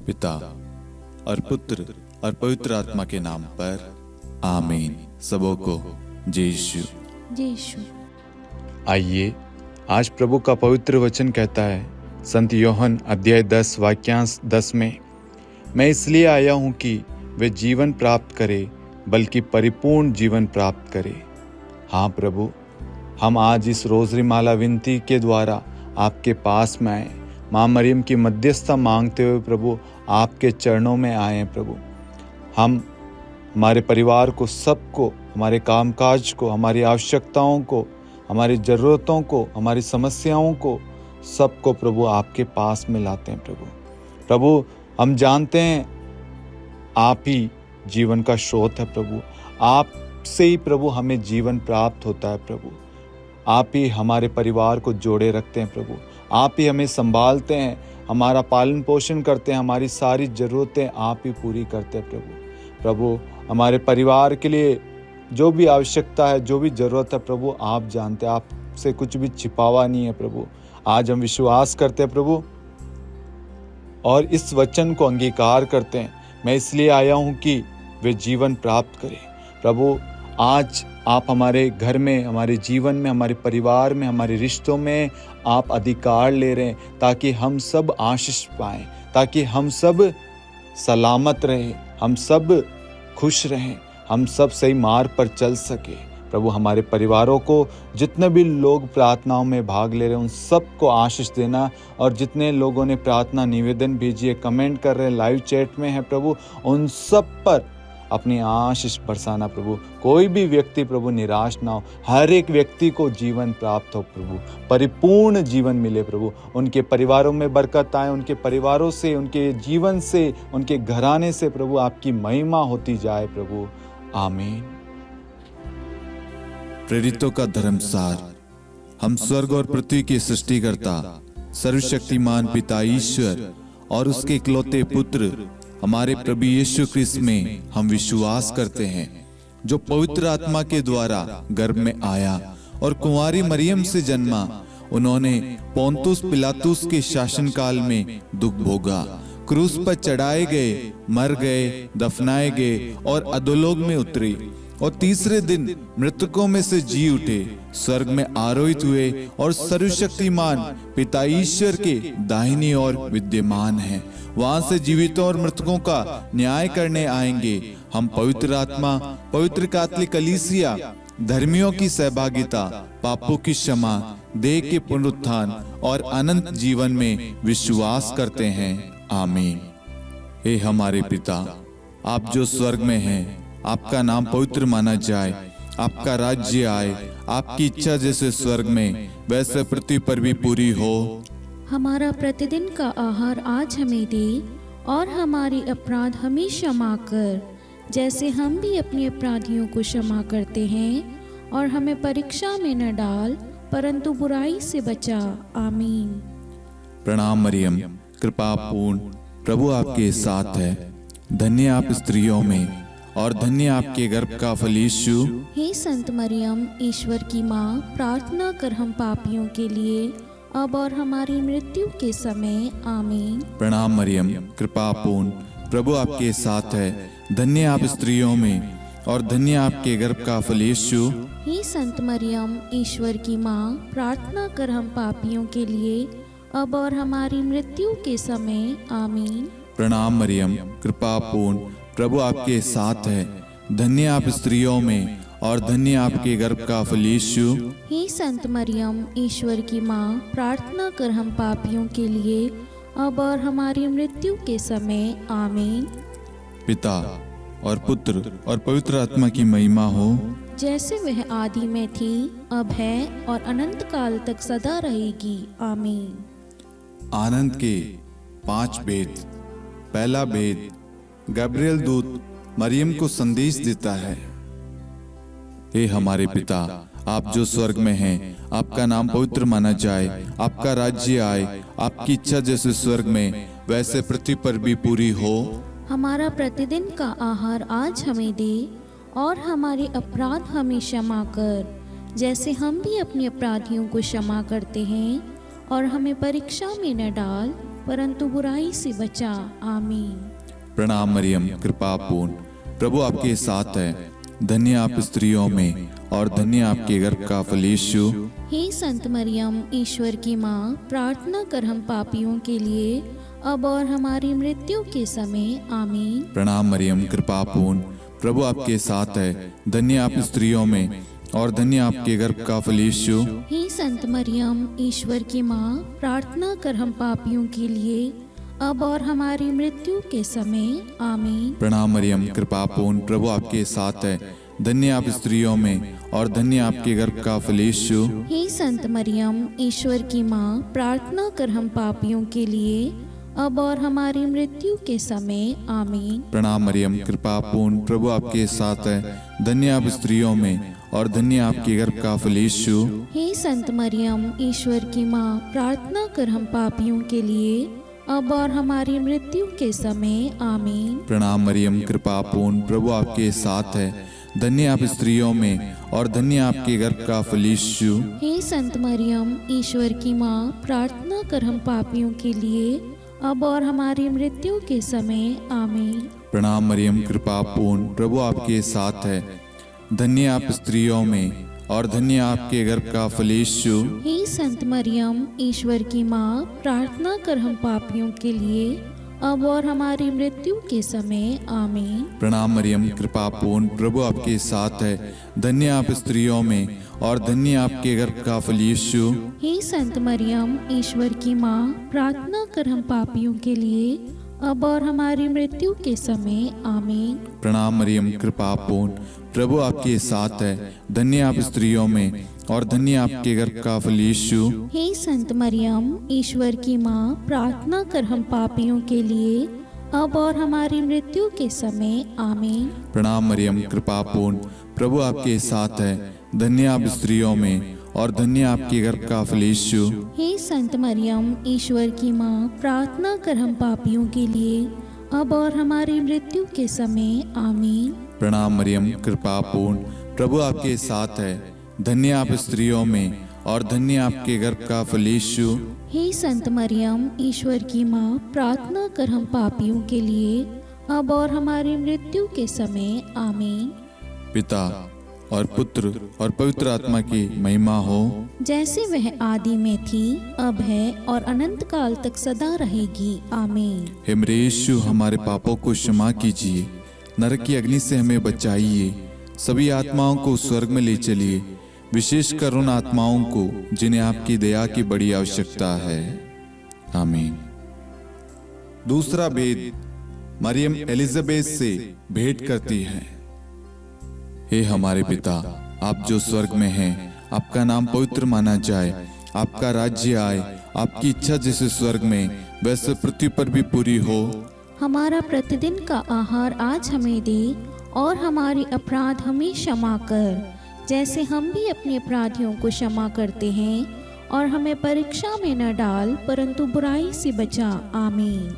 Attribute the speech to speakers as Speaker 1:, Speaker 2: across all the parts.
Speaker 1: पिता और पुत्र और पवित्र आत्मा के नाम पर आमीन। सबों को जय यीशु।
Speaker 2: जय यीशु।
Speaker 3: आइए, आज प्रभु का पवित्र वचन कहता है, संत योहन अध्याय 10 वाक्यांश 10 में, मैं इसलिए आया हूँ कि वे जीवन प्राप्त करे, बल्कि परिपूर्ण जीवन प्राप्त करे। हाँ प्रभु, हम आज इस रोजरी माला विनती के द्वारा आपके पास में आए, माँ मरियम की मध्यस्थता मांगते हुए प्रभु आपके चरणों में आए हैं। प्रभु, हम हमारे परिवार को, सबको, हमारे कामकाज को, हमारी आवश्यकताओं को, हमारी ज़रूरतों को, हमारी समस्याओं को, सबको प्रभु आपके पास में लाते हैं। प्रभु हम जानते हैं आप ही जीवन का स्रोत है। प्रभु आप से ही प्रभु हमें जीवन प्राप्त होता है। प्रभु आप ही हमारे परिवार को जोड़े रखते हैं। प्रभु आप ही हमें संभालते हैं, हमारा पालन पोषण करते हैं, हमारी सारी ज़रूरतें आप ही पूरी करते हैं। प्रभु हमारे परिवार के लिए जो भी आवश्यकता है, जो भी ज़रूरत है, प्रभु आप जानते हैं, आपसे कुछ भी छिपावा नहीं है। प्रभु आज हम विश्वास करते हैं प्रभु, और इस वचन को अंगीकार करते हैं, मैं इसलिए आया हूँ कि वे जीवन प्राप्त करें। प्रभु आज आप हमारे घर में, हमारे जीवन में, हमारे परिवार में, हमारे रिश्तों में आप अधिकार ले रहे हैं, ताकि हम सब आशीष पाएं, ताकि हम सब सलामत रहें, हम सब खुश रहें, हम सब सही मार्ग पर चल सके। प्रभु हमारे परिवारों को, जितने भी लोग प्रार्थनाओं में भाग ले रहे हैं, उन सबको आशीष देना, और जितने लोगों ने प्रार्थना निवेदन भेजी है, कमेंट कर रहे हैं, लाइव चैट में है प्रभु, उन सब पर अपनी आशीष बरसाना। प्रभु कोई भी व्यक्ति प्रभु निराश ना हो, हर एक व्यक्ति को जीवन प्राप्त हो। प्रभु परिपूर्ण जीवन मिले। प्रभु उनके परिवारों में बरकत आए, उनके परिवारों से, उनके जीवन से, उनके घराने से प्रभु आपकी महिमा होती जाए। प्रभु आमीन।
Speaker 1: प्रेरितों का धर्मसार। हम स्वर्ग और पृथ्वी के सृष्टिकर्ता सर्वशक्तिमान पिता ईश्वर और उसके इकलौते पुत्र हमारे प्रभु यीशु ख्रिस्त में हम विश्वास करते हैं, जो पवित्र आत्मा के द्वारा गर्भ में आया और कुंवारी मरियम से जन्मा। उन्होंने पोंतुस पिलातुस के शासनकाल में दुख भोगा, क्रूस पर चढ़ाए गए, मर गए, दफनाए गए और अधोलोक में उतरे, और तीसरे दिन मृतकों में से जी उठे, स्वर्ग में आरोहित हुए और सर्वशक्तिमान पिता ईश्वर के दाहिनी ओर विद्यमान हैं। वहां से जीवितों और मृतकों का न्याय करने आएंगे। हम पवित्र आत्मा, पवित्र कैथोलिक कलीसिया, धर्मियों की सहभागिता, पापों की क्षमा, देह के पुनरुत्थान और अनंत जीवन में विश्वास करते हैं। आमीन। हे हमारे पिता, आप जो स्वर्ग में हैं, आपका नाम पवित्र माना जाए, आपका राज्य आए, आपकी इच्छा जैसे स्वर्ग में वैसे पृथ्वी पर भी पूरी हो।
Speaker 2: हमारा प्रतिदिन का आहार आज हमें दे, और हमारे अपराध हमें क्षमा कर, जैसे हम भी अपने अपराधियों को क्षमा करते हैं, और हमें परीक्षा में न डाल, परंतु बुराई से बचा। आमीन।
Speaker 1: प्रणाम मरियम, कृपा पूर्ण, प्रभु आपके साथ है, धन्य आप स्त्रियों में और धन्य आपके गर्भ का फल यीशु।
Speaker 2: हे संत मरियम, ईश्वर की माँ, प्रार्थना कर हम पापियों के लिए, अब और हमारी मृत्यु के समय। आमीन।
Speaker 1: प्रणाम मरियम, कृपा पूर्ण, प्रभु आपके साथ है, धन्य आप स्त्रियों में और धन्य आपके गर्भ का फल यीशु।
Speaker 2: हे संत मरियम, ईश्वर की माँ, प्रार्थना कर हम पापियों के लिए, अब और हमारी मृत्यु के समय। आमीन।
Speaker 1: प्रणाम मरियम, कृपा पूर्ण, प्रभु आपके साथ है, धन्य आप स्त्रियों में और धन्य आपके गर्भ का फल यीशु।
Speaker 2: हे संत मरियम, ईश्वर की माँ, प्रार्थना कर हम पापियों के लिए, अब और हमारी मृत्यु के समय। आमीन।
Speaker 1: पिता और पुत्र और पवित्र आत्मा की महिमा हो,
Speaker 2: जैसे वह आदि में थी, अब है और अनंत काल तक सदा रहेगी। आमीन।
Speaker 1: आनंद के 5 भेद। पहला भेद, गब्रिएल दूत मरियम को संदेश देता है। हे हमारे पिता, आप जो स्वर्ग में हैं, आपका नाम पवित्र माना जाए, आपका राज्य आए, आपकी इच्छा जैसे स्वर्ग में वैसे पृथ्वी पर भी पूरी हो।
Speaker 2: हमारा प्रतिदिन का आहार आज हमें दे, और हमारे अपराध हमें क्षमा कर, जैसे हम भी अपने अपराधियों को क्षमा करते हैं, और हमें परीक्षा में न डाल, परंतु बुराई से बचा। आमीन।
Speaker 1: प्रणाम मरियम, कृपा पूर्ण, प्रभु आपके साथ है। धन्य आप स्त्रियों में और धन्य आपके गर्भ का फल यीशु।
Speaker 2: हे संत मरियम, ईश्वर की माँ, प्रार्थना कर हम पापियों के लिए, अब और हमारी मृत्यु के समय। आमीन।
Speaker 1: प्रणाम मरियम, कृपा पूर्ण, प्रभु आपके साथ है। धन्य आप स्त्रियों में और धन्य आपके गर्भ का फल यीशु।
Speaker 2: हे संत मरियम, ईश्वर की माँ, प्रार्थना कर हम पापियों के लिए, अब और हमारी मृत्यु के समय। आमीन।
Speaker 1: प्रणाम मरियम, कृपा पूर्ण, प्रभु आपके साथ है। धन्य आप स्त्रियों में और धन्य आपके गर्भ का फल यीशु।
Speaker 2: हे संत मरियम, ईश्वर की माँ, प्रार्थना कर हम पापियों के लिए, अब और हमारी मृत्यु के समय। आमीन।
Speaker 1: प्रणाम मरियम, कृपा पूर्ण, प्रभु आपके साथ है। धन्य आप स्त्रियों में और धन्य आपके गर्भ का फल यीशु।
Speaker 2: हे संत मरियम, ईश्वर की माँ, प्रार्थना कर हम पापियों के लिए, अब और हमारी मृत्यु के समय। आमीन।
Speaker 1: प्रणाम मरियम, कृपा पूर्ण, प्रभु आपके साथ है। धन्य आप स्त्रियों में और धन्य आपके गर्भ का फल यीशु।
Speaker 2: हे संत मरियम, ईश्वर की माँ, प्रार्थना कर हम पापियों के लिए, अब और हमारी मृत्यु के समय। आमीन।
Speaker 1: प्रणाम मरियम, कृपा पूर्ण, प्रभु आपके साथ है। धन्य आप स्त्रियों में और धन्य आपके गर्भ का फल यीशु।
Speaker 2: हे संत मरियम, ईश्वर की माँ, प्रार्थना कर हम पापियों के लिए, अब और हमारी मृत्यु के समय। आमीन।
Speaker 1: प्रणाम मरियम, कृपा पूर्ण, प्रभु आपके साथ है। धन्य आप स्त्रियों में और धन्य आपके गर्भ का फल यीशु।
Speaker 2: हे संत मरियम, ईश्वर की माँ, प्रार्थना कर हम पापियों के लिए, अब और हमारी मृत्यु के समय। आमीन।
Speaker 1: प्रणाम मरियम, कृपा पूर्ण, प्रभु आपके साथ है। धन्य आप स्त्रियों में और धन्य आपके गर्भ का फल यीशु।
Speaker 2: हे संत मरियम, ईश्वर की माँ, प्रार्थना कर हम पापियों के लिए, अब और हमारी मृत्यु के समय। आमीन।
Speaker 1: प्रणाम मरियम, कृपा पूर्ण, प्रभु आपके साथ है। धन्य आप स्त्रियों में और धन्य आपके गर्भ का फल यीशु।
Speaker 2: हे संत मरियम, ईश्वर की माँ, प्रार्थना कर हम पापियों के लिए, अब और हमारी मृत्यु के समय। आमीन।
Speaker 1: प्रणाम मरियम, कृपा पूर्ण, प्रभु आपके साथ है। धन्य आप स्त्रियों में और धन्य आपके गर्भ का फल यीशु।
Speaker 2: हे संत मरियम, ईश्वर की माँ, प्रार्थना कर हम पापियों के लिए, अब और हमारी मृत्यु के समय। आमीन।
Speaker 1: पिता और पुत्र और पवित्र आत्मा की महिमा हो,
Speaker 2: जैसे वह आदि में थी, अब है और अनंत काल तक सदा रहेगी। आमीन।
Speaker 1: हे मेरे यीशु, हमारे पापों को क्षमा कीजिए, नरक की अग्नि से हमें बचाइए, सभी आत्माओं को स्वर्ग में ले चलिए, विशेषकर उन आत्माओं को जिन्हें आपकी दया की बड़ी आवश्यकता है। आमीन। दूसरा भेद, मरियम एलिजाबेथ से भेंट करती है। हे हमारे पिता, आप जो स्वर्ग में हैं, आपका नाम पवित्र माना जाए, आपका राज्य आए, आपकी इच्छा जैसे स्वर्ग में वैसे पृथ्वी पर भी पूरी हो।
Speaker 2: हमारा प्रतिदिन का आहार आज हमें दे, और हमारे अपराध हमें क्षमा कर, जैसे हम भी अपने अपराधियों को क्षमा करते हैं, और हमें परीक्षा में न डाल, परंतु बुराई से बचा। आमीन।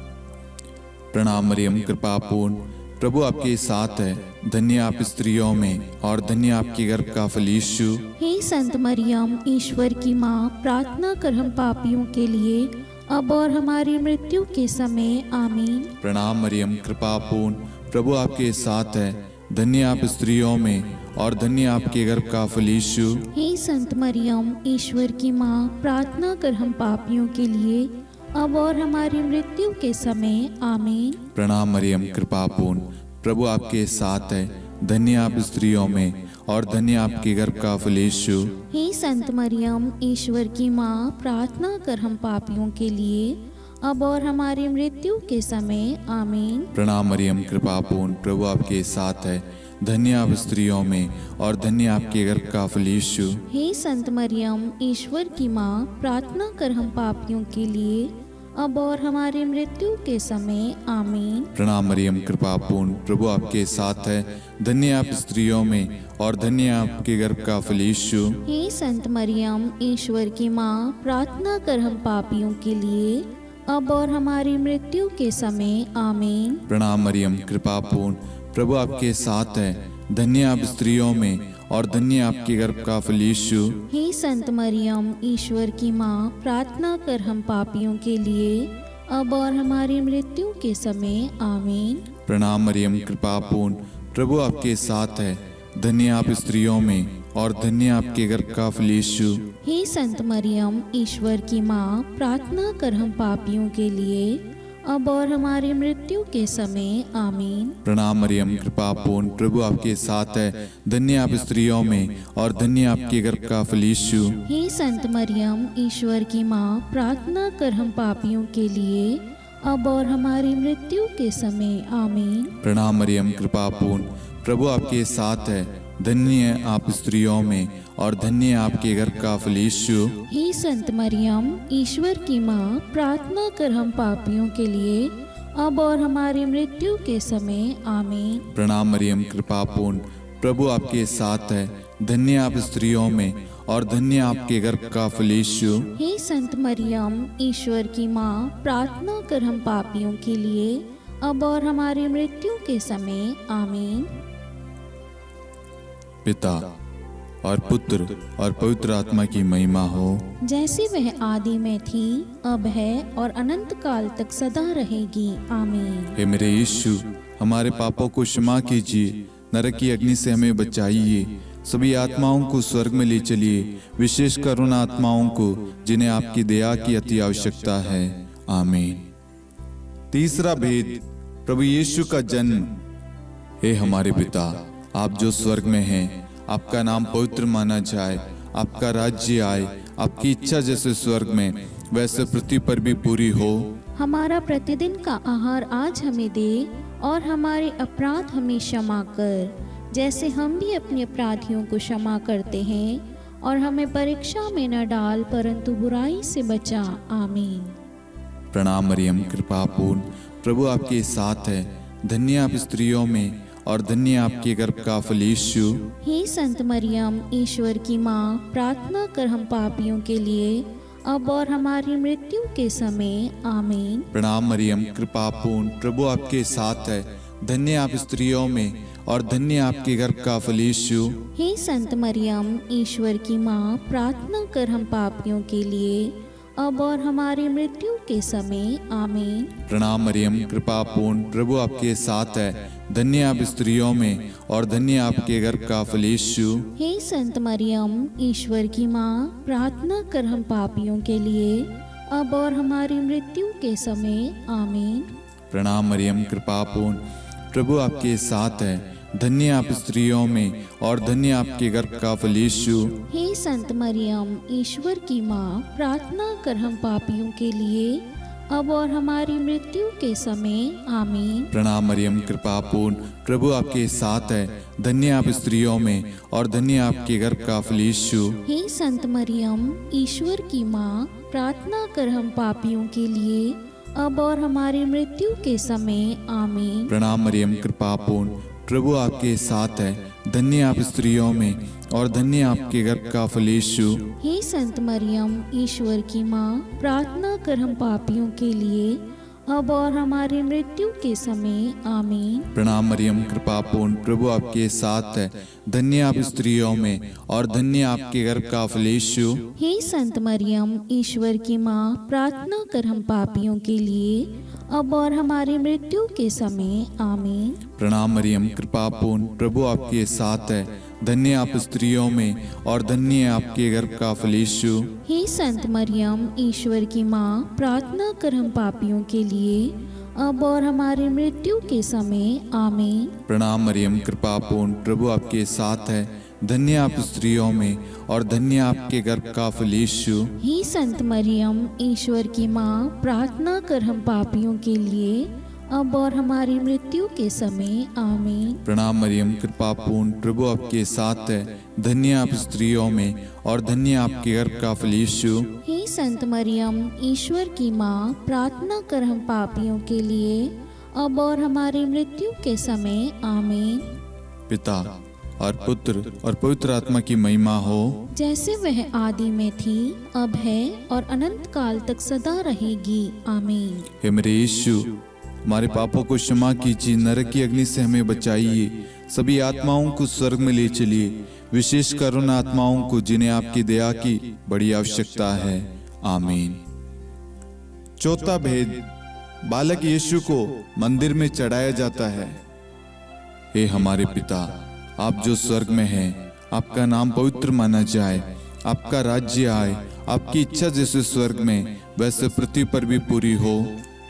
Speaker 1: प्रणाम मरियम, कृपा पूर्ण, प्रभु आपके साथ है। धन्य आप स्त्रियों में और धन्य आपके गर्भ का फल यीशु।
Speaker 2: हे संत मरियम, ईश्वर की माँ, प्रार्थना कर हम पापियों के लिए, अब और हमारी मृत्यु के समय। आमीन।
Speaker 1: प्रणाम मरियम, कृपा पूर्ण, प्रभु आपके साथ है। धन्य आप स्त्रियों में और धन्य आपके गर्भ का फल यीशु।
Speaker 2: हे संत मरियम, ईश्वर की माँ, प्रार्थना कर हम पापियों के लिए, अब और हमारी मृत्यु के समय। आमीन।
Speaker 1: प्रणाम मरियम, कृपा पूर्ण, प्रभु आपके साथ है। धन्य आप स्त्रियों में और धन्य आपके गर्भ का फल यीशु।
Speaker 2: हे संत मरियम, ईश्वर की माँ, प्रार्थना कर हम पापियों के लिए, अब और हमारी मृत्यु के समय। आमीन।
Speaker 1: प्रणाम मरियम, कृपा पूर्ण, प्रभु आपके साथ है। धन्य आप स्त्रियों में और धन्य आपके गर्भ का फल यीशु।
Speaker 2: हे संत मरियम, ईश्वर की माँ, प्रार्थना कर हम पापियों के लिए, अब और हमारी मृत्यु के समय। आमीन।
Speaker 1: प्रणाम मरियम, कृपा पूर्ण, प्रभु आपके साथ है। धन्य आप स्त्रियों में और धन्य आपके गर्भ का फल यीशु।
Speaker 2: हे संत मरियम, ईश्वर की माँ, प्रार्थना कर हम पापियों के लिए, अब और हमारी मृत्यु के समय। आमीन।
Speaker 1: प्रणाम मरियम, कृपा पूर्ण, प्रभु आपके साथ है। धन्य आप स्त्रियों में और धन्य आपके गर्भ का फल यीशु।
Speaker 2: हे संत मरियम, ईश्वर की माँ, प्रार्थना कर हम पापियों के लिए, अब और हमारी मृत्यु के समय आमीन।
Speaker 1: प्रणाम मरियम, कृपा पूर्ण, प्रभु आपके साथ है। धन्य आप स्त्रियों में और धन्य आपके गर्भ का फल यीशु।
Speaker 2: हे संत मरियम, ईश्वर की माँ, प्रार्थना कर हम पापियों के लिए, अब और हमारी मृत्यु के समय आमीन।
Speaker 1: प्रणाम मरियम, कृपा पूर्ण, प्रभु आपके साथ है। धन्य आप स्त्रियों में और धन्य आपके गर्भ का फल यीशु।
Speaker 2: हे संत मरियम, ईश्वर की माँ, प्रार्थना कर हम पापियों के लिए, अब और हमारी मृत्यु के समय आमीन।
Speaker 1: प्रणाम मरियम, कृपा पूर्ण, प्रभु आपके साथ है। धन्य आप स्त्रियों में और धन्य आपके गर्भ का फल यीशु।
Speaker 2: हे संत मरियम, ईश्वर की माँ, प्रार्थना कर हम पापियों के लिए, अब और हमारी मृत्यु के समय आमीन।
Speaker 1: प्रणाम मरियम, कृपा पूर्ण, प्रभु आपके साथ है। धन्य आप स्त्रियों में और धन्य आपके गर्भ का फल यीशु।
Speaker 2: हे संत मरियम, ईश्वर की माँ, प्रार्थना कर हम पापियों के लिए, अब और हमारी मृत्यु के समय आमीन।
Speaker 1: पिता और पुत्र और पवित्र आत्मा की महिमा हो,
Speaker 2: जैसे वह आदि में थी, अब है और अनंत काल तक सदा रहेगी आमीन।
Speaker 1: हे मेरे यीशु, हमारे पापों को क्षमा कीजिए, नरक की अग्नि से हमें बचाइए, सभी आत्माओं को स्वर्ग में ले चलिए, विशेषकर उन आत्माओं को जिन्हें आपकी दया की अति आवश्यकता है। आमीन। तीसरा भेद, प्रभु यीशु का जन्म। हे हमारे पिता, आप जो स्वर्ग में हैं, आपका नाम पवित्र माना जाए, आपका राज्य आए, आपकी इच्छा जैसे स्वर्ग में वैसे पृथ्वी पर भी पूरी हो।
Speaker 2: हमारा प्रतिदिन का आहार आज हमें दे, और हमारे अपराध हमें क्षमा कर, जैसे हम भी अपने अपराधियों को क्षमा करते हैं, और हमें परीक्षा में न डाल, परंतु बुराई से बचा। आमीन।
Speaker 1: प्रणाम मरियम, कृपा पूर्ण, प्रभु आपके साथ है। धन्य आप स्त्रियों में और धन्य आपके गर्भ का फल यीशु।
Speaker 2: हे संत मरियम, ईश्वर की माँ, प्रार्थना कर हम पापियों के लिए, अब और हमारी मृत्यु के समय आमीन।
Speaker 1: प्रणाम मरियम, कृपा पूर्ण, प्रभु आपके साथ है। धन्य आप स्त्रियों में और धन्य आपके गर्भ का फल यीशु।
Speaker 2: हे संत मरियम, ईश्वर की माँ, प्रार्थना कर हम पापियों के लिए, अब और हमारी मृत्यु के समय आमीन।
Speaker 1: प्रणाम मरियम, कृपा पूर्ण, प्रभु आपके साथ है। धन्य आप स्त्रियों में और धन्य आपके गर्भ का फल यीशु।
Speaker 2: हे संत मरियम, ईश्वर की माँ, प्रार्थना कर हम पापियों के लिए, अब और हमारी मृत्यु के समय आमीन।
Speaker 1: प्रणाम मरियम, कृपा पूर्ण, प्रभु आपके साथ है। धन्य आप स्त्रियों में और धन्य आपके गर्भ का फल यीशु।
Speaker 2: हे संत मरियम, ईश्वर की माँ, प्रार्थना कर हम पापियों के लिए, अब और हमारी मृत्यु के समय आमीन।
Speaker 1: प्रणाम मरियम, कृपा पूर्ण, प्रभु आपके साथ है। धन्य आप स्त्रियों में और धन्य आपके गर्भ का फल यीशु।
Speaker 2: हे संत मरियम, ईश्वर की माँ, प्रार्थना कर हम पापियों के लिए, अब और हमारी मृत्यु के समय आमीन।
Speaker 1: प्रणाम मरियम, कृपा पूर्ण, प्रभु आपके साथ है। धन्य आप स्त्रियों में और धन्य आपके गर्भ का फल यीशु।
Speaker 2: हे संत मरियम, ईश्वर की माँ, प्रार्थना कर हम पापियों के लिए, अब और हमारी मृत्यु के समय आमीन।
Speaker 1: प्रणाम मरियम, कृपा पूर्ण, प्रभु आपके साथ है। धन्य आप स्त्रियों में और धन्य आपके गर्भ का फल यीशु।
Speaker 2: हे संत मरियम, ईश्वर की माँ, प्रार्थना कर हम पापियों के लिए, अब और हमारी मृत्यु के समय आमीन।
Speaker 1: प्रणाम मरियम, कृपा पूर्ण, प्रभु आपके साथ है। धन्य आप स्त्रियों में और धन्य आपके गर्भ का फल यीशु।
Speaker 2: हे संत मरियम, ईश्वर की माँ, प्रार्थना कर हम पापियों के लिए, अब और हमारी मृत्यु के समय आमीन।
Speaker 1: प्रणाम मरियम, कृपा पूर्ण, प्रभु आपके साथ है। धन्य आप स्त्रियों में और धन्य आपके गर्भ का फल यीशु।
Speaker 2: हे संत मरियम, ईश्वर की माँ, प्रार्थना कर हम पापियों के लिए, अब और हमारी मृत्यु के समय आमीन।
Speaker 1: प्रणाम मरियम, कृपा पूर्ण, प्रभु आपके साथ है। धन्य आप स्त्रियों में और धन्य आपके गर्भ का फल यीशु।
Speaker 2: हे संत मरियम, ईश्वर की माँ, प्रार्थना कर हम पापियों के लिए, अब और हमारी मृत्यु के समय आमीन।
Speaker 1: पिता और पुत्र और पवित्र आत्मा की महिमा हो,
Speaker 2: जैसे वह आदि में थी, अब है और अनंत काल तक सदा रहेगी आमीन।
Speaker 1: हे मेरे यीशु, हमारे पापों को क्षमा कीजिए, नरक की अग्नि से हमें बचाइए, सभी आत्माओं को स्वर्ग में ले चलिए, विशेषकर उन आत्माओं को जिन्हें आपकी दया की बड़ी आवश्यकता है। आमीन। चौथा भेद, बालक यीशु को मंदिर में चढ़ाया जाता है। हे हमारे पिता, आप जो स्वर्ग में हैं, आपका नाम पवित्र माना जाए, आपका राज्य आए, आपकी इच्छा जैसे स्वर्ग में वैसे पृथ्वी पर भी पूरी हो।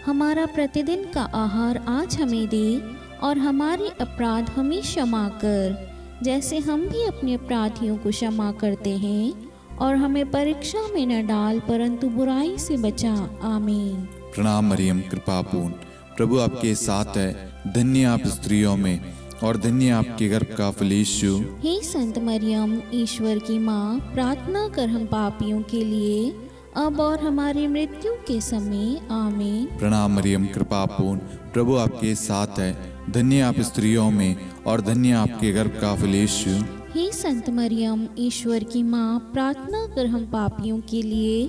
Speaker 2: हमारा प्रतिदिन का आहार आज हमें दे, और हमारे अपराध हमें क्षमा कर, जैसे हम भी अपने अपराधियों को क्षमा करते हैं, और हमें परीक्षा में न डाल परंतु बुराई से बचा। आमीन।
Speaker 1: प्रणाम मरियम, कृपापूर्ण, प्रभु आपके साथ है, धन्य आप स्त्रियों में और धन्य आपके गर्भ का फल यीशु।
Speaker 2: हे संत मरियम, ईश्वर की माँ, प्रार्थना कर हम पापियों के लिए, अब और हमारी मृत्यु के समय। आमीन।
Speaker 1: प्रणाम मरियम, कृपापूर्ण, प्रभु आपके साथ है, धन्य आप स्त्रियों में और धन्य आपके गर्भ का फल यीशु।
Speaker 2: हे संत मरियम, ईश्वर की माँ, प्रार्थना कर हम पापियों के लिए,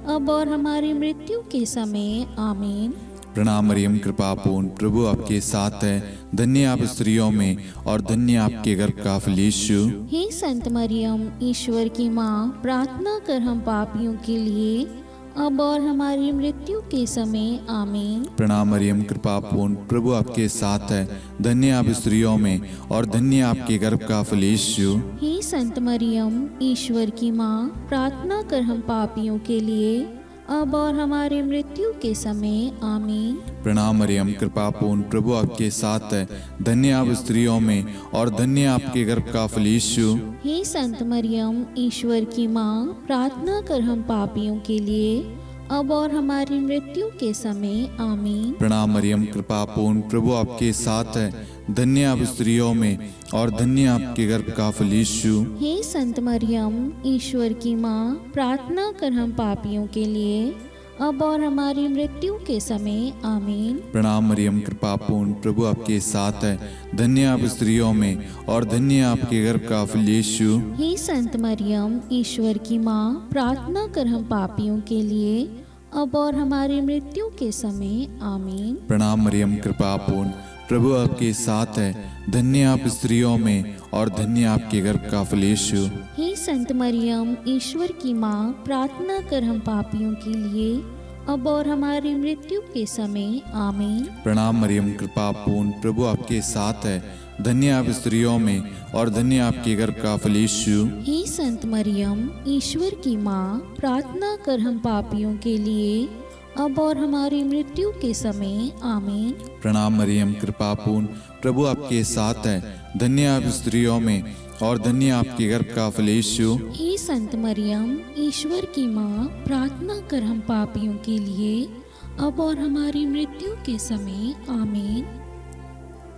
Speaker 2: अब और हमारी मृत्यु के समय। आमीन।
Speaker 1: प्रणाम मरियम, कृपापूर्ण, प्रभु आपके साथ है, धन्य आप स्त्रियों में और धन्य आपके गर्भ का फल यीशु।
Speaker 2: हे संत मरियम, ईश्वर की माँ, प्रार्थना कर हम पापियों के लिए, अब और हमारी मृत्यु के समय। आमीन।
Speaker 1: प्रणाम मरियम, कृपापूर्ण, प्रभु आपके साथ है, धन्य आप स्त्रियों में और धन्य आपके गर्भ का फल यीशु।
Speaker 2: हे संत मरियम, ईश्वर की माँ, प्रार्थना कर हम पापियों के लिए, अब और हमारी मृत्यु के समय। आमीन।
Speaker 1: प्रणाम मरियम, कृपापूर्ण, प्रभु आपके साथ है, धन्य आप स्त्रियों में और धन्य आपके गर्भ का फल यीशु।
Speaker 2: हे संत मरियम, ईश्वर की माँ, प्रार्थना कर हम पापियों के लिए, अब और हमारी मृत्यु के समय। आमीन।
Speaker 1: प्रणाम मरियम, कृपापूर्ण, प्रभु आपके साथ है, धन्य आप स्त्रियों में और धन्य आपके गर्भ का फल यीशु।
Speaker 2: हे संत मरियम, ईश्वर की माँ, प्रार्थना कर हम पापियों के लिए, अब और हमारी मृत्यु के समय। आमीन।
Speaker 1: प्रणाम मरियम, कृपापूर्ण, प्रभु आपके साथ है, धन्य आप स्त्रियों में और धन्य आपके गर्भ का फल यीशु।
Speaker 2: हे संत मरियम, ईश्वर की माँ, प्रार्थना कर हम पापियों के लिए, अब और हमारी मृत्यु के समय। आमीन।
Speaker 1: प्रणाम मरियम, कृपापूर्ण, प्रभु आपके साथ है, धन्य आप स्त्रियों में और धन्य आपके गर्भ का फल यीशु।
Speaker 2: हे संत मरियम, ईश्वर की माँ, प्रार्थना कर हम पापियों के लिए, अब और हमारी मृत्यु के समय। आमीन।
Speaker 1: प्रणाम मरियम, कृपापूर्ण, प्रभु आपके साथ है, धन्य आप स्त्रियों में और धन्य आपके गर्भ का फल यीशु।
Speaker 2: हे संत मरियम, ईश्वर की माँ, प्रार्थना कर हम पापियों के लिए, अब और हमारी मृत्यु के समय। आमीन।
Speaker 1: प्रणाम मरियम, कृपापूर्ण, प्रभु आपके साथ है, धन्य आप स्त्रियों में और धन्य आपके गर्भ का फल यीशु।
Speaker 2: हे संत मरियम, ईश्वर की माँ, प्रार्थना कर हम पापियों के लिए, अब और हमारी मृत्यु के समय। आमीन।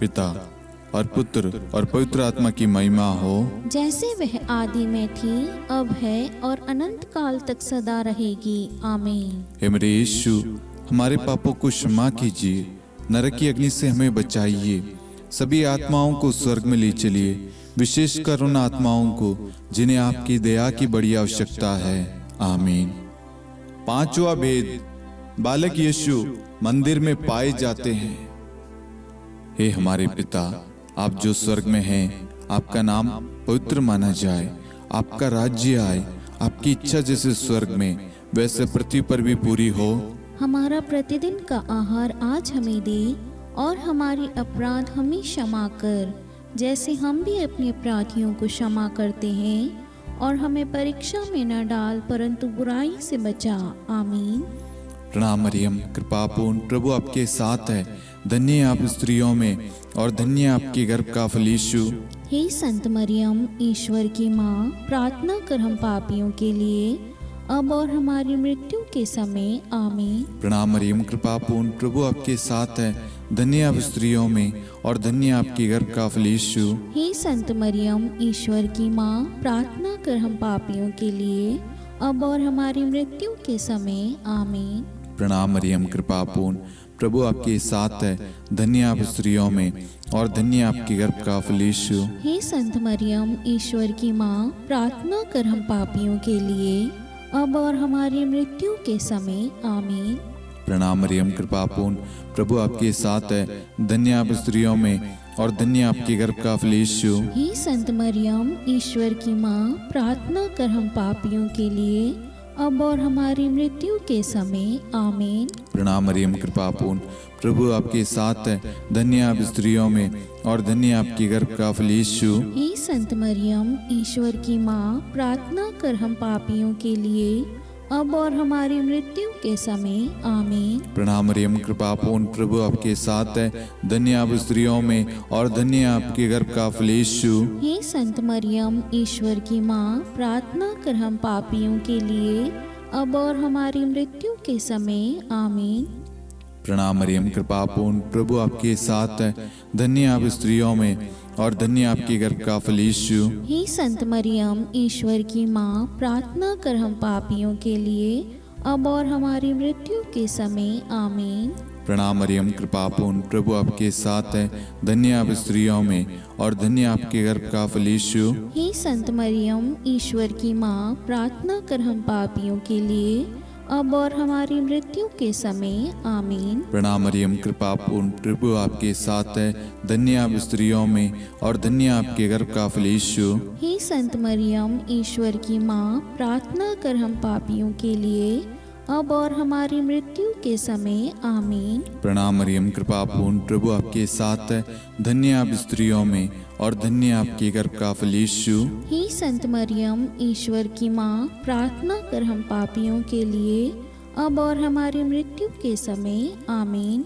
Speaker 1: पिता और पुत्र और पवित्र आत्मा की महिमा हो,
Speaker 2: जैसे वह आदि में थी, अब है और अनंत काल तक सदा रहेगी। आमीन।
Speaker 1: हे मेरे यीशु, हमारे पापों को क्षमा कीजिए, नरक की अग्नि से हमें बचाइए, सभी आत्माओं को स्वर्ग में ले चलिए, विशेषकर उन आत्माओं को जिन्हें आपकी दया की बड़ी आवश्यकता है। आमीन। पांचवा भेद, बालक यीशु मंदिर में पाए जाते हैं। हे हमारे पिता, आप जो स्वर्ग में हैं, आपका नाम पवित्र माना जाए, आपका राज्य आए, आपकी इच्छा जैसे स्वर्ग में वैसे पृथ्वी पर भी पूरी हो।
Speaker 2: हमारा प्रतिदिन का आहार आज हमें दे, और हमारे अपराध हमें क्षमा कर, जैसे हम भी अपने अपराधियों को क्षमा करते हैं, और हमें परीक्षा में न डाल परंतु बुराई से बचा। आमीन।
Speaker 1: प्रणाम मरियम, कृपापूर्ण, प्रभु आपके साथ है, धन्य आप स्त्रियों में और धन्य आपके गर्भ का फल यीशु।
Speaker 2: हे संत मरियम, ईश्वर की माँ, प्रार्थना कर हम पापियों के लिए, अब और हमारी मृत्यु के समय। आमीन।
Speaker 1: प्रणाम मरियम, कृपापूर्ण, प्रभु आपके साथ है, धन्य आप स्त्रियों में और धन्य आपके गर्भ का फल यीशु।
Speaker 2: हे संत मरियम, ईश्वर की माँ, प्रार्थना कर हम पापियों के लिए, अब और हमारी मृत्यु के समय। आमीन।
Speaker 1: प्रणाम मरियम, कृपापूर्ण, प्रभु आपके साथ है, धन्य आप स्त्रियों में और धन्य आपके गर्भ का फल यीशु।
Speaker 2: हे संत मरियम, ईश्वर की माँ, प्रार्थना कर हम पापियों के लिए, अब और हमारी मृत्यु के समय। आमीन।
Speaker 1: प्रणाम मरियम, कृपापूर्ण, प्रभु आपके साथ है, धन्य आप स्त्रियों में और धन्य आपके गर्भ का फल यीशु।
Speaker 2: हे संत मरियम, ईश्वर की माँ, प्रार्थना कर हम पापियों के लिए, अब और हमारी मृत्यु के समय आमीन।
Speaker 1: प्रणाम मरियम, कृपा पूर्ण, प्रभु आपके साथ है। धन्य आप स्त्रियों में और धन्य आपकी गर्भ का फल यीशु।
Speaker 2: हे संत मरियम, ईश्वर की माँ, प्रार्थना कर हम पापियों के लिए, अब और हमारी मृत्यु के समय आमीन।
Speaker 1: प्रणाम मरियम, कृपा पूर्ण, प्रभु आपके साथ है। धन्य आप स्त्रियों में और धन्य आपके गर्भ का फल यीशु।
Speaker 2: हे संत मरियम, ईश्वर की माँ, प्रार्थना कर हम पापियों के लिए, अब और हमारी मृत्यु के समय आमीन।
Speaker 1: प्रणाम मरियम, कृपा पूर्ण, प्रभु आपके साथ है। धन्य आप स्त्रियों में और धन्य आपके गर्भ का फल यीशु।
Speaker 2: हे संत मरियम, ईश्वर की माँ, प्रार्थना कर हम पापियों के लिए, अब और हमारी मृत्यु के समय आमीन।
Speaker 1: प्रणाम मरियम, कृपा पूर्ण, प्रभु आपके साथ है। धन्य आप स्त्रियों में और धन्य आपके गर्भ का फल यीशु।
Speaker 2: हे संत मरियम, ईश्वर की माँ, प्रार्थना कर हम पापियों के लिए, अब और हमारी मृत्यु के समय आमीन।
Speaker 1: प्रणाम मरियम, कृपा पूर्ण, प्रभु आपके साथ है। धन्य आप स्त्रियों में और धन्य आपके गर्भ का फल यीशु।
Speaker 2: हे संत मरियम, ईश्वर की माँ, प्रार्थना कर हम पापियों के लिए, अब और हमारी मृत्यु के समय आमीन।
Speaker 1: प्रणाम मरियम, कृपा पूर्ण, प्रभु आपके साथ है। धन्य आप स्त्रियों में और धन्य आपके गर्भ का फल यीशु।
Speaker 2: हे संत मरियम, ईश्वर की माँ, प्रार्थना कर हम पापियों के लिए, अब और हमारी मृत्यु के समय आमीन।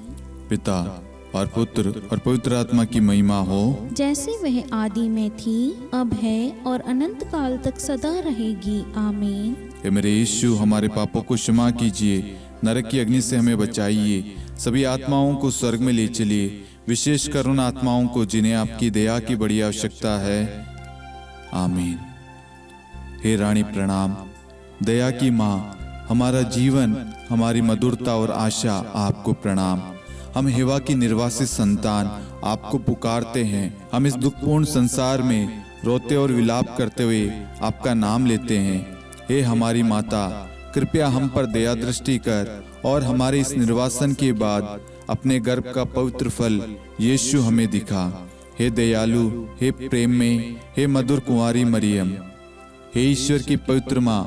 Speaker 1: पिता और पुत्र और पवित्र आत्मा की महिमा हो,
Speaker 2: जैसे वह आदि में थी, अब है और अनंत काल तक सदा रहेगी आमीन।
Speaker 1: हे मेरे यीशु, हमारे पापों को क्षमा कीजिए, नरक की अग्नि से हमें बचाइए, सभी आत्माओं को स्वर्ग में ले चलिए, विशेषकर उन आत्माओं को जिन्हें आपकी दया की बड़ी आवश्यकता है। आमीन। हे रानी प्रणाम, दया की माँ, हमारा जीवन, हमारी मधुरता और आशा आपको प्रणाम। हम हेवा की निर्वासित संतान आपको पुकारते हैं। हम इस दुखपूर्ण संसार में रोते और विलाप करते हुए आपका नाम लेते हैं। हे हमारी माता, कृपया हम पर दया दृष्टि कर और हमारे इस निर्वासन के बाद अपने गर्भ का पवित्र फल यीशु हमें दिखा। हे दयालु, हे प्रेम में, हे मधुर कुंवारी मरियम, हे ईश्वर की पवित्र माँ,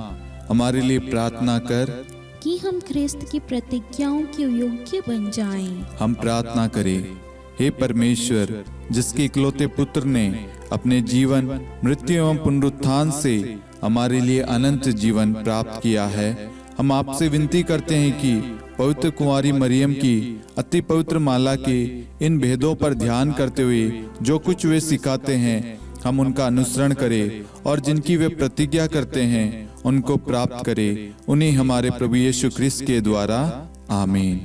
Speaker 1: हमारे लिए प्रार्थना कर
Speaker 2: कि हम ख्रिस्त की प्रतिज्ञाओं के योग्य बन जाएं।
Speaker 1: हम प्रार्थना करें। हे परमेश्वर, जिसके इकलौते पुत्र ने अपने जीवन, मृत्यु एवं पुनरुत्थान से हमारे लिए अनंत जीवन प्राप्त किया है, हम आपसे विनती करते हैं कि पवित्र कुंवारी मरियम की अति पवित्र माला के इन भेदों पर ध्यान करते हुए जो कुछ वे सिखाते हैं, हम उनका अनुसरण करें और जिनकी वे प्रतिज्ञा करते हैं उनको प्राप्त करें। उन्हीं हमारे प्रभु यीशु ख्रिस्त के द्वारा आमीन।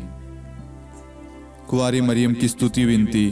Speaker 1: कुंवारी मरियम की स्तुति विनती।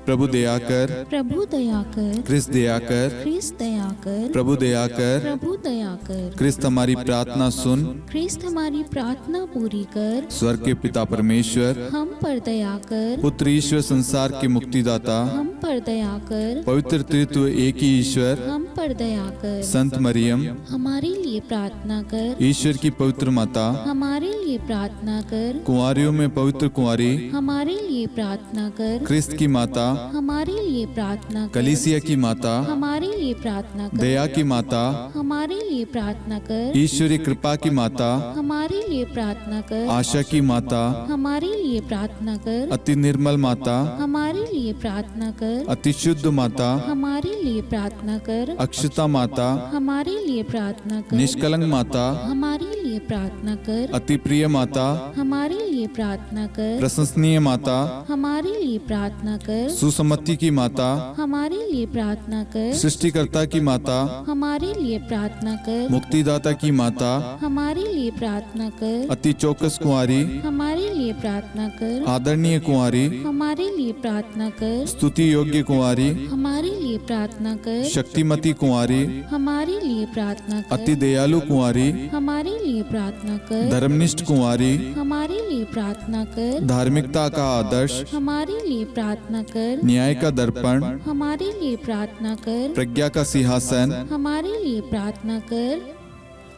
Speaker 1: प्रभु दया कर,
Speaker 2: प्रभु दया कर,
Speaker 1: ख्रिस्त दया कर,
Speaker 2: ख्रिस्त दया कर,
Speaker 1: प्रभु दया कर,
Speaker 2: प्रभु दया कर,
Speaker 1: ख्रिस्त हमारी प्रार्थना सुन।
Speaker 2: ख्रिस्त हमारी प्रार्थना पूरी कर,
Speaker 1: स्वर्ग के पिता परमेश्वर,
Speaker 2: हम पर दया कर,
Speaker 1: पुत्र ईश्वर संसार के मुक्तिदाता,
Speaker 2: हम पर दया कर,
Speaker 1: पवित्र तृत्व एक ही ईश्वर,
Speaker 2: हम पर दया कर,
Speaker 1: संत मरियम,
Speaker 2: हमारे लिए प्रार्थना कर,
Speaker 1: ईश्वर की पवित्र माता,
Speaker 2: हमारे लिए प्रार्थना कर,
Speaker 1: कुंवारियों में पवित्र कुंवारी,
Speaker 2: हमारे लिए प्रार्थना कर,
Speaker 1: ख्रिस्त की माता,
Speaker 2: हमारे लिए प्रार्थना कर,
Speaker 1: कलीसिया की माता,
Speaker 2: हमारे लिए प्रार्थना कर,
Speaker 1: दया की माता,
Speaker 2: हमारे लिए प्रार्थना कर,
Speaker 1: ईश्वरी कृपा की माता,
Speaker 2: हमारे लिए प्रार्थना कर,
Speaker 1: आशा की माता,
Speaker 2: हमारे लिए प्रार्थना कर,
Speaker 1: अति निर्मल माता,
Speaker 2: हमारे लिए प्रार्थना कर,
Speaker 1: अति शुद्ध माता,
Speaker 2: हमारे लिए प्रार्थना कर,
Speaker 1: अक्षता माता,
Speaker 2: हमारे लिए प्रार्थना कर,
Speaker 1: निष्कलंक माता,
Speaker 2: हमारे लिए प्रार्थना कर,
Speaker 1: अति प्रिय माता,
Speaker 2: हमारे लिए प्रार्थना कर,
Speaker 1: प्रशंसनीय माता,
Speaker 2: हमारे लिए प्रार्थना कर,
Speaker 1: सुसम्मति की माता,
Speaker 2: हमारे लिए प्रार्थना कर,
Speaker 1: सृष्टिकर्ता की माता,
Speaker 2: हमारे लिए प्रार्थना कर,
Speaker 1: मुक्तिदाता की माता,
Speaker 2: हमारे लिए प्रार्थना कर,
Speaker 1: अति चौकस कुंवारी,
Speaker 2: हमारे लिए प्रार्थना कर,
Speaker 1: आदरणीय कुंवारी,
Speaker 2: हमारे लिए प्रार्थना कर,
Speaker 1: स्तुति योग्य कुंवारी,
Speaker 2: हमारे लिए प्रार्थना कर,
Speaker 1: शक्तिमती कुंवारी,
Speaker 2: हमारे लिए प्रार्थना कर,
Speaker 1: अति दयालु कुंवारी,
Speaker 2: हमारे लिए प्रार्थना कर,
Speaker 1: धर्मनिष्ठ कुंवारी,
Speaker 2: हमारे लिए प्रार्थना कर,
Speaker 1: धार्मिकता का आदर्श,
Speaker 2: हमारे लिए प्रार्थना कर,
Speaker 1: न्याय का दर्पण,
Speaker 2: हमारे लिए प्रार्थना कर,
Speaker 1: प्रज्ञा का सिंहासन,
Speaker 2: हमारे लिए प्रार्थना कर,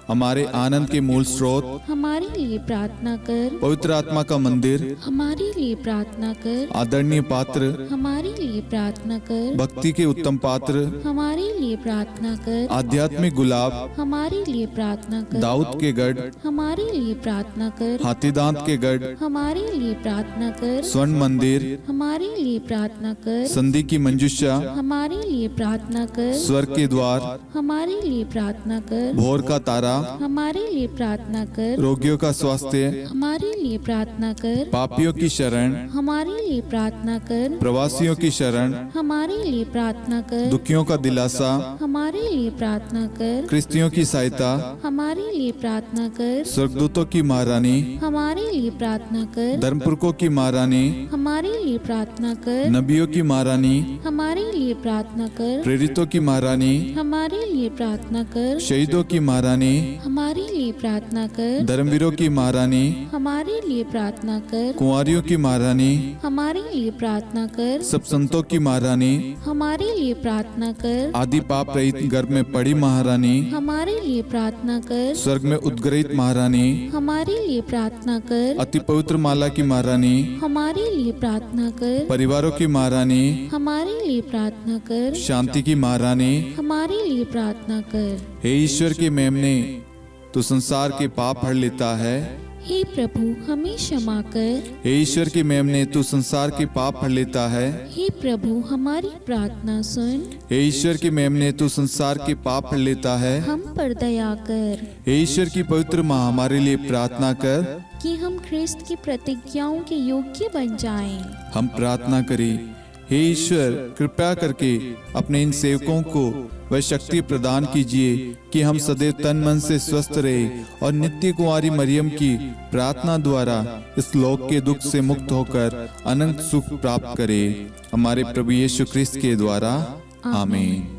Speaker 1: हमारे आनंद के मूल स्रोत,
Speaker 2: हमारे लिए प्रार्थना कर।
Speaker 1: पवित्र आत्मा का मंदिर,
Speaker 2: हमारे लिए प्रार्थना कर।
Speaker 1: आदरणीय पात्र,
Speaker 2: हमारे लिए प्रार्थना कर।
Speaker 1: भक्ति के उत्तम पात्र,
Speaker 2: हमारे लिए प्रार्थना कर।
Speaker 1: आध्यात्मिक गुलाब,
Speaker 2: हमारे लिए प्रार्थना कर।
Speaker 1: दाऊद के गढ़,
Speaker 2: हमारे लिए प्रार्थना कर।
Speaker 1: हाथीदांत के गढ़,
Speaker 2: हमारे लिए प्रार्थना कर।
Speaker 1: स्वर्ण मंदिर,
Speaker 2: हमारे लिए प्रार्थना कर।
Speaker 1: संधि की मंजूषा,
Speaker 2: हमारे लिए प्रार्थना कर।
Speaker 1: स्वर्ग के द्वार,
Speaker 2: हमारे लिए प्रार्थना कर।
Speaker 1: भोर का तारा,
Speaker 2: हमारे लिए प्रार्थना कर।
Speaker 1: रोगियों का स्वास्थ्य,
Speaker 2: हमारे लिए प्रार्थना कर।
Speaker 1: पापियों की शरण,
Speaker 2: हमारे लिए प्रार्थना कर।
Speaker 1: प्रवासियों की शरण,
Speaker 2: हमारे लिए प्रार्थना कर।
Speaker 1: दुखियों का दिलासा,
Speaker 2: हमारे लिए प्रार्थना कर।
Speaker 1: क्रिस्तियों की सहायता,
Speaker 2: हमारे लिए प्रार्थना कर।
Speaker 1: स्वर्गदूतों की महारानी,
Speaker 2: हमारे लिए प्रार्थना कर।
Speaker 1: धर्मपुरखों की महारानी,
Speaker 2: हमारे लिए प्रार्थना कर।
Speaker 1: नबियों की महारानी,
Speaker 2: हमारे लिए प्रार्थना कर।
Speaker 1: प्रेरितों की महारानी,
Speaker 2: हमारे लिए प्रार्थना कर।
Speaker 1: शहीदों की महारानी,
Speaker 2: हमारे लिए प्रार्थना कर।
Speaker 1: धर्मवीरों की महारानी,
Speaker 2: हमारे लिए प्रार्थना कर।
Speaker 1: कुंवारियों की महारानी,
Speaker 2: हमारे लिए प्रार्थना कर।
Speaker 1: सब संतों की महारानी,
Speaker 2: हमारे लिए प्रार्थना कर।
Speaker 1: आदि पाप रहित गर्भ में पड़ी महारानी,
Speaker 2: हमारे लिए प्रार्थना कर।
Speaker 1: स्वर्ग में उद्गृहित महारानी,
Speaker 2: हमारे लिए प्रार्थना कर।
Speaker 1: अति पवित्र माला की महारानी,
Speaker 2: हमारे लिए प्रार्थना कर।
Speaker 1: परिवारों की महारानी,
Speaker 2: हमारे लिए प्रार्थना कर।
Speaker 1: शांति की महारानी,
Speaker 2: हमारे लिए प्रार्थना कर।
Speaker 1: हे ईश्वर के मेमने, तू संसार के पाप हर लेता है।
Speaker 2: हे प्रभु हमें क्षमा कर।
Speaker 1: हे ईश्वर के मेमने, तू संसार के पाप हर लेता है।
Speaker 2: हे प्रभु हमारी प्रार्थना सुन।
Speaker 1: हे ईश्वर के मेमने, तू संसार के पाप हर लेता है।
Speaker 2: हम पर दया कर
Speaker 1: हे ईश्वर की पवित्र माँ, हमारे लिए प्रार्थना कर।
Speaker 2: कि हम ख्रिस्त की प्रतिज्ञाओं के योग्य बन जाएं।
Speaker 1: हम प्रार्थना करें, हे ईश्वर कृपया करके अपने इन सेवकों को वह शक्ति प्रदान कीजिए कि हम सदैव तन मन से स्वस्थ रहे और नित्य कुंवारी मरियम की प्रार्थना द्वारा इस लोक के दुख से मुक्त होकर अनंत सुख प्राप्त करें। हमारे प्रभु यीशु ख्रिस्त के द्वारा आमीन।